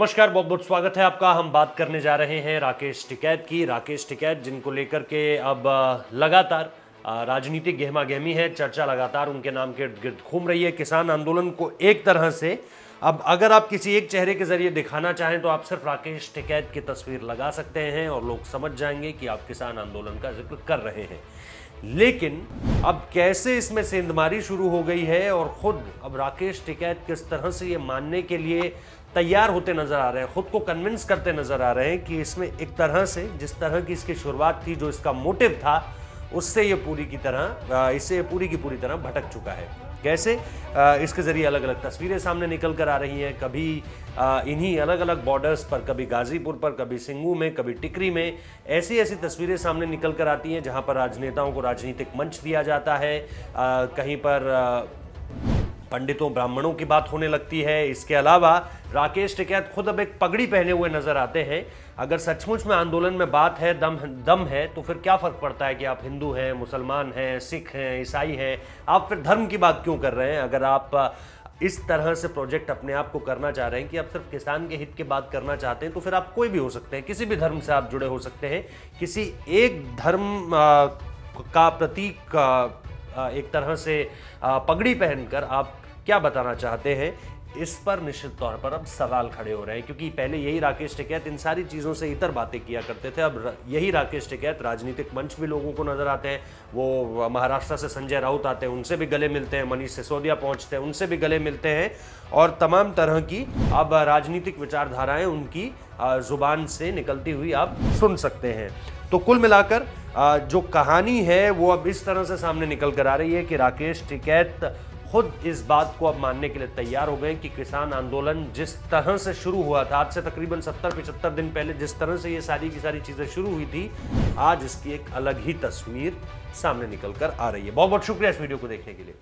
नमस्कार, बहुत बहुत स्वागत है आपका। हम बात करने जा रहे हैं राकेश टिकैत की। राकेश टिकैत जिनको लेकर के अब लगातार राजनीतिक गहमा गहमी है, चर्चा लगातार उनके नाम के इर्द गिर्द घूम रही है। किसान आंदोलन को एक तरह से अब अगर आप किसी एक चेहरे के जरिए दिखाना चाहें तो आप सिर्फ राकेश टिकैत की तस्वीर लगा सकते हैं और लोग समझ जाएंगे कि आप किसान आंदोलन का जिक्र कर रहे हैं। लेकिन अब कैसे इसमें सेंधमारी शुरू हो गई है और खुद अब राकेश टिकैत किस तरह से ये मानने के लिए तैयार होते नजर आ रहे हैं, खुद को कन्विंस करते नजर आ रहे हैं कि इसमें एक तरह से जिस तरह की इसकी शुरुआत थी, जो इसका मोटिव था, उससे ये पूरी की तरह भटक चुका है। कैसे इसके जरिए अलग अलग तस्वीरें सामने निकल कर आ रही हैं, कभी इन्हीं अलग अलग बॉर्डर्स पर, कभी गाजीपुर पर, कभी सिंगू में, कभी टिकरी में ऐसी ऐसी तस्वीरें सामने निकल कर आती हैं जहां पर राजनेताओं को राजनीतिक मंच दिया जाता है, कहीं पर पंडितों ब्राह्मणों की बात होने लगती है। इसके अलावा राकेश टिकैत खुद अब एक पगड़ी पहने हुए नजर आते हैं। अगर सचमुच में आंदोलन में बात है, दम है, तो फिर क्या फर्क पड़ता है कि आप हिंदू हैं, मुसलमान हैं, सिख हैं, ईसाई हैं, आप फिर धर्म की बात क्यों कर रहे हैं? अगर आप इस तरह से प्रोजेक्ट अपने आप को करना चाह रहे हैं कि आप सिर्फ किसान के हित की बात करना चाहते हैं, तो फिर आप कोई भी हो सकते हैं, किसी भी धर्म से आप जुड़े हो सकते हैं। किसी एक धर्म का प्रतीक एक तरह से पगड़ी पहनकर आप क्या बताना चाहते हैं, इस पर निश्चित तौर पर अब सवाल खड़े हो रहे हैं। क्योंकि पहले यही राकेश टिकैत इन सारी चीज़ों से इतर बातें किया करते थे, अब यही राकेश टिकैत राजनीतिक मंच भी लोगों को नजर आते हैं। वो महाराष्ट्र से संजय राउत आते हैं, उनसे भी गले मिलते हैं, मनीष सिसोदिया पहुंचते हैं, उनसे भी गले मिलते हैं, और तमाम तरह की अब राजनीतिक विचारधाराएं उनकी जुबान से निकलती हुई आप सुन सकते हैं। तो कुल मिलाकर जो कहानी है वो अब इस तरह से सामने निकल कर आ रही है कि राकेश टिकैत खुद इस बात को अब मानने के लिए तैयार हो गए कि किसान आंदोलन जिस तरह से शुरू हुआ था, आज से तकरीबन 70-75 दिन पहले जिस तरह से ये सारी की सारी चीजें शुरू हुई थी, आज इसकी एक अलग ही तस्वीर सामने निकल कर आ रही है। बहुत बहुत शुक्रिया इस वीडियो को देखने के लिए।